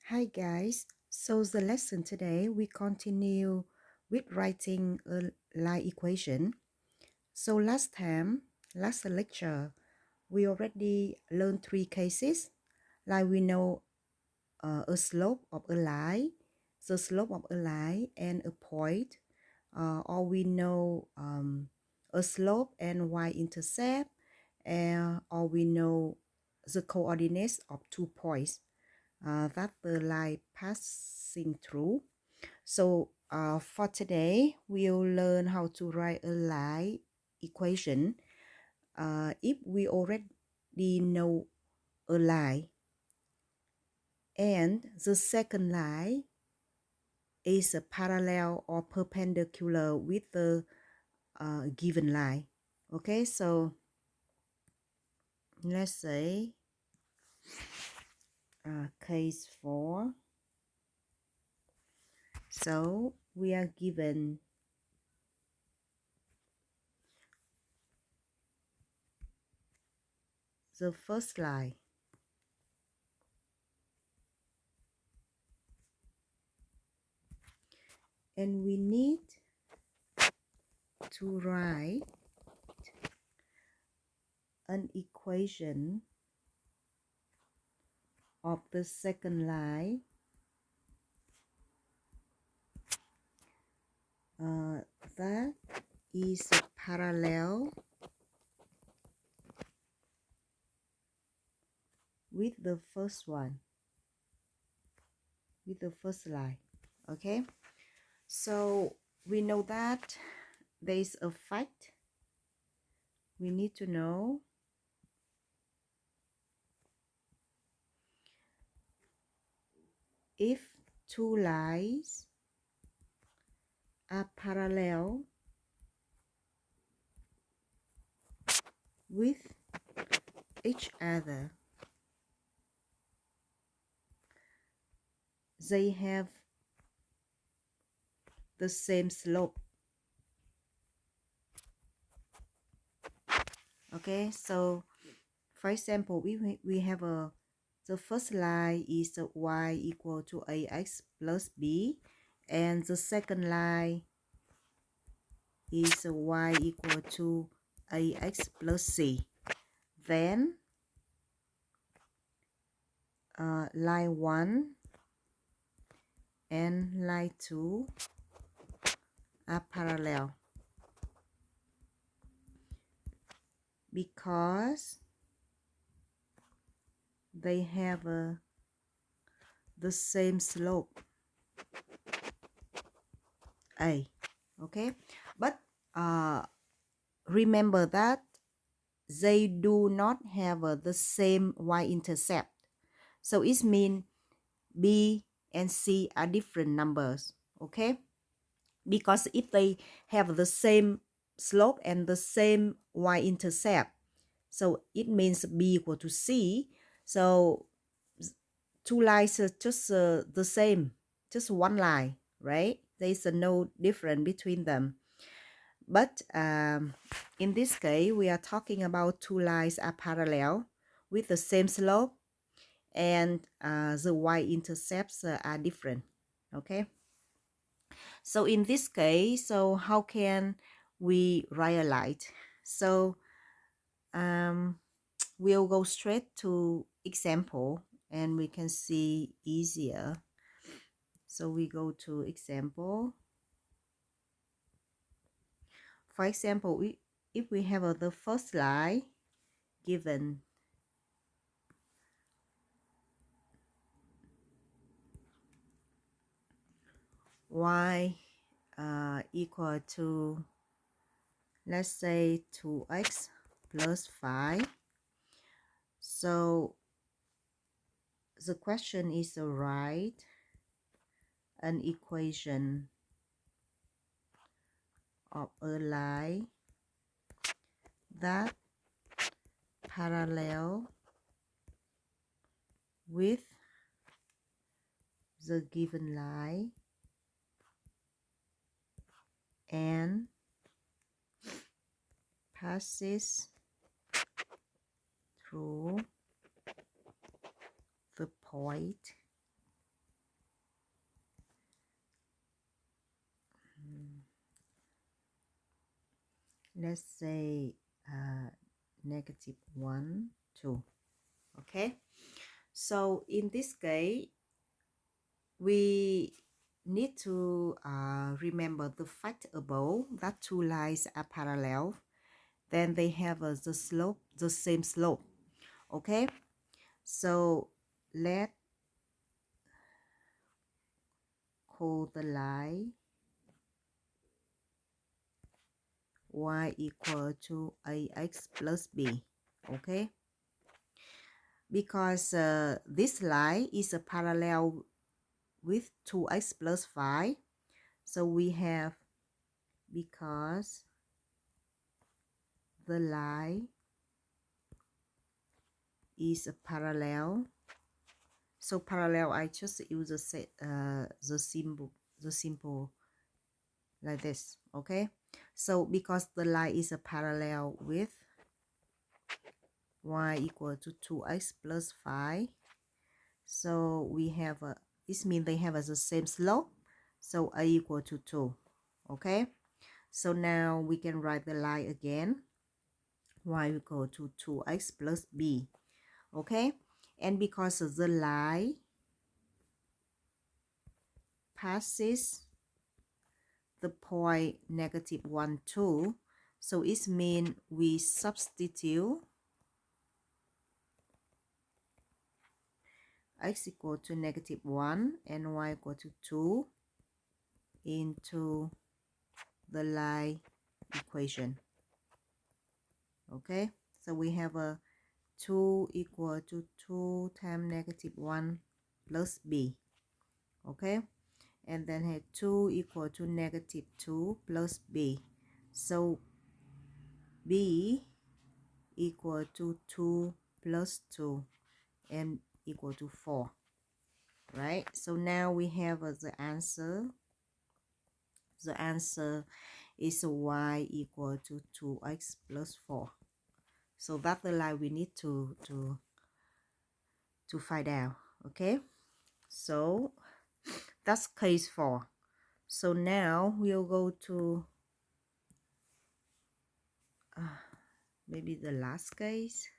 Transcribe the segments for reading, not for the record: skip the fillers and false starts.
Hi guys, so the lesson today we continue with writing a line equation. So last lecture, we already learned three cases. Like we know a slope of a line, the slope of a line and a point, or we know a slope and y-intercept, or we know the coordinates of 2 points that the line passing through. So for today, we'll learn how to write a line equation. If we already know a line and the second line is a parallel or perpendicular with the given line. Okay, so let's say case 4. So we are given the first line, and we need to write an equation of the second line that is parallel with the first one, with the first line. Okay, so we know that there is a fact we need to know. If two lines are parallel with each other, they have the same slope. Okay, so for example, we have the first line is y equal to ax plus b, and the second line is y equal to ax plus c. Then line 1 and line 2 are parallel because they have the same slope a. Okay, but remember that they do not have the same y-intercept. So it means B and C are different numbers. Okay, because if they have the same slope and the same y-intercept, so it means B equal to C. So two lines are just the same, just one line, right? There is no difference between them. But in this case, we are talking about two lines are parallel with the same slope, and the y-intercepts are different. Okay. So in this case, so how can we write a line? So we'll go straight to example and we can see easier. So we go to example. For example, if we have the first line given y equal to, let's say, 2x plus 5. So the question is to write an equation of a line that parallel with the given line and passes through the point 2. let's say negative 1 2. Okay, so in this case we need to remember the fact above that two lines are parallel, then they have the same slope. Okay, so let's call the line y equal to ax plus b. Okay, because this line is a parallel with 2x plus 5, so we have, because the line is a parallel, so parallel, I just use the symbol like this. Okay, so because the line is a parallel with y equal to 2x plus 5, so we have a, this means they have the same slope, so a equal to 2. Okay, so now we can write the line again, y equal to 2x plus b. Okay, and because the line passes the point negative 1 2, so it means we substitute x equal to negative 1 and y equal to 2 into the line equation. Okay, so we have a 2 equal to 2 times negative 1 plus b. Okay, and then have 2 equal to negative 2 plus b. So b equal to 2 plus 2 and equal to 4. Right, so now we have the answer. The answer is y equal to 2x plus 4. So that's the line we need to find out. Okay, so that's case 4. So now we'll go to maybe the last case.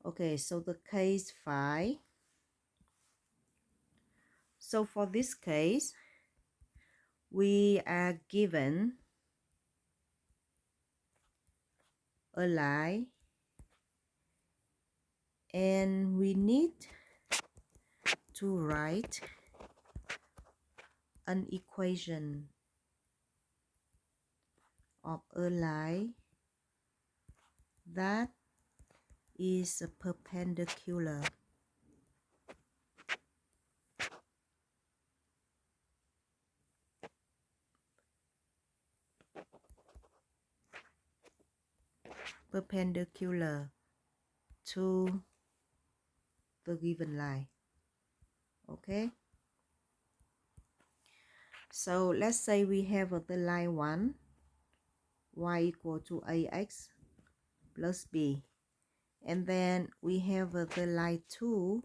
Okay, so the case 5. So for this case, we are given a line and we need to write an equation of a line that is perpendicular to the given line. Okay, so let's say we have the line 1, y equal to ax plus b, and then we have the line 2,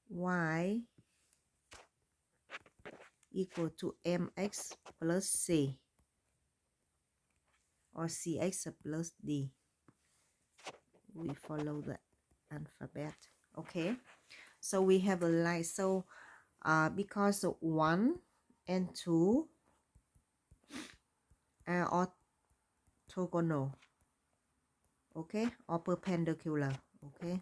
y equal to mx plus c, or cx plus d. We follow the alphabet. Okay, so we have a line. So because 1 and 2 are orthogonal, okay, or perpendicular. Okay,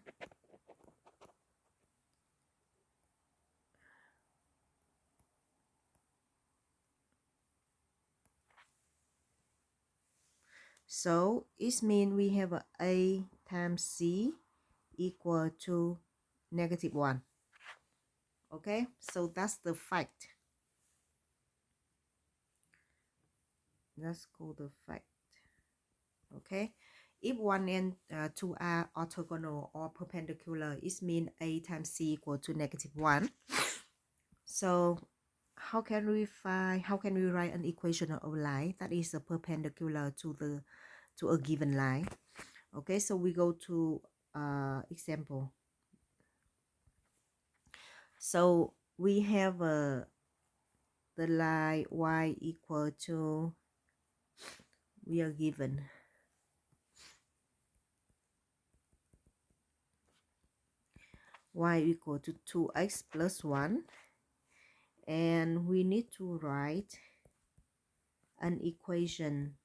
so it means we have a times c equal to negative 1. Okay, so that's the fact. Let's call the fact. Okay, if 1 and 2 are orthogonal or perpendicular, it means a times c equal to negative 1. So how can we write an equation of a line that is perpendicular to a given line? Okay, so we go to example. So we have the line y equal to we are given y equal to 2x plus 1, and we need to write an equation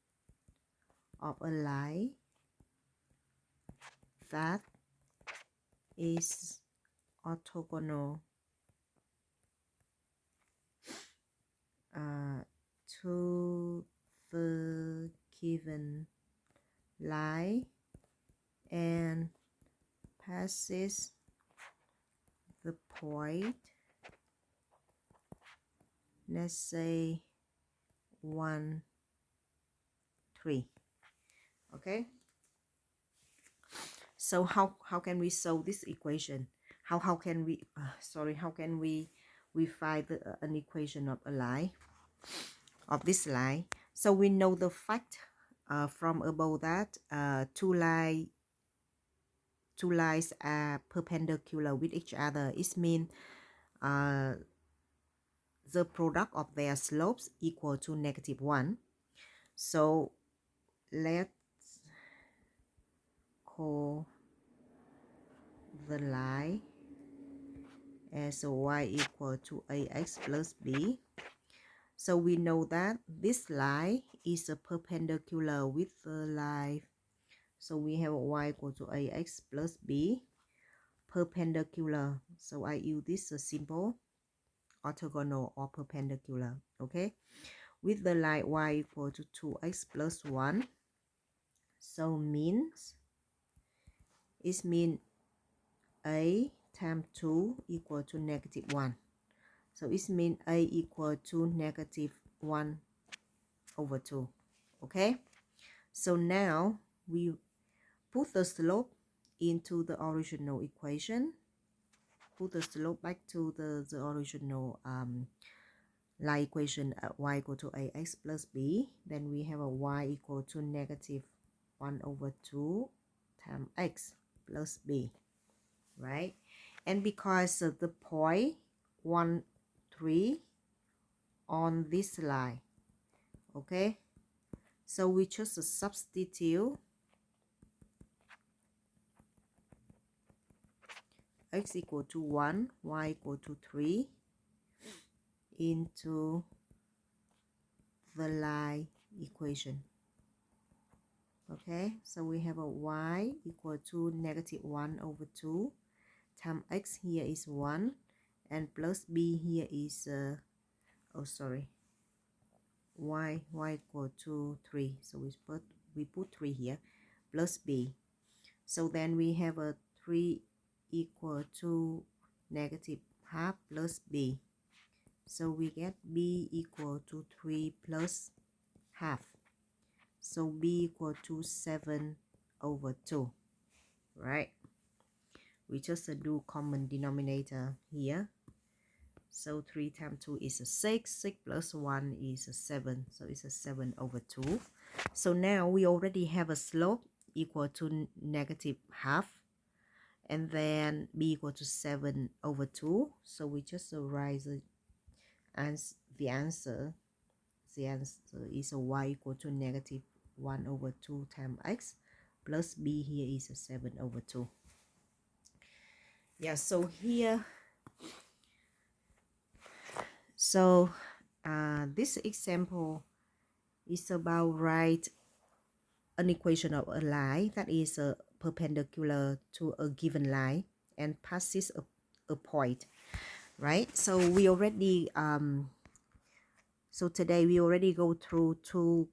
of a line that is orthogonal to the given line and passes the point, let's say 1, 3. Okay, so how can we solve this equation? How can we how can we find an equation of a line, of this line? So we know the fact from above that two lines are perpendicular with each other. It means the product of their slopes equal to -1. So let's call the line as y equal to ax plus b. So we know that this line is a perpendicular with the line. So we have y equal to ax plus b perpendicular. So I use this symbol orthogonal or perpendicular. Okay, with the line y equal to 2x plus 1. So means it means a times 2 equal to -1. So it means a equal to -1/2. Okay, so now we put the slope into the original equation, put the slope back to the original line equation at y equal to ax plus b. Then we have a y equal to -1/2 times x plus b, right? And because of the point 1, 3 on this line, okay, so we just substitute x equal to 1, y equal to 3 into the line equation. Okay, so we have a y equal to -1/2 times x, here is 1, and plus b here is y equal to 3. So we put 3 here, plus b. So then we have a 3 equal to -half plus b. So we get b equal to 3 plus half. So b equal to 7/2, right? We just do common denominator here. So 3 times 2 is a 6. 6 plus 1 is a 7. So it's a 7/2. So now we already have a slope equal to -half. And then b equal to 7/2. So we just write the answer. The answer is a y equal to -1/2 times x plus b here is a 7/2. Yeah, so here, so this example is about write an equation of a line that is perpendicular to a given line and passes a point, right? So we already so today we already go through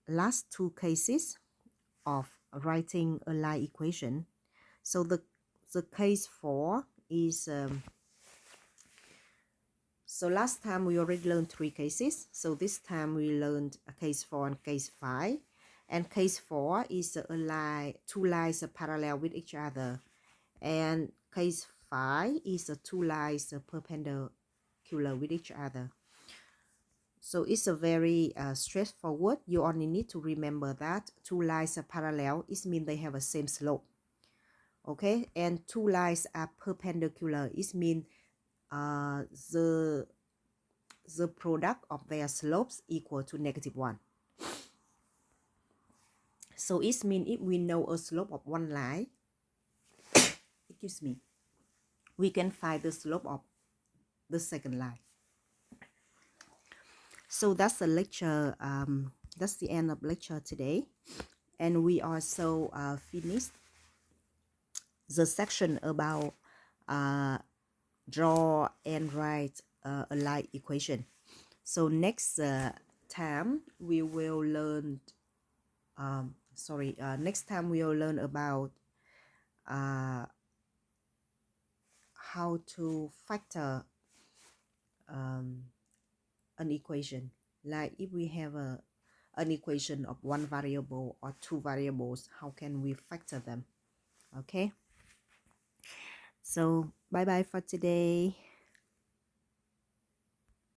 last two cases of writing a line equation. So the case 4 is so last time we already learned 3 cases. So this time we learned a case 4 and case 5. And case 4 is a line, two lines parallel with each other. And case 5 is two lines perpendicular with each other. So it's a very straightforward. You only need to remember that two lines are parallel. It means they have the same slope. Okay, and two lines are perpendicular. It means the product of their slopes equal to -1. So it means if we know a slope of one line, excuse me, we can find the slope of the second line. So that's the lecture. That's the end of lecture today, and we also finished the section about draw and write a line equation. So next time we will learn. Next time we will learn about how to factor an equation. Like if we have an equation of one variable or two variables, how can we factor them? Okay. So bye bye for today.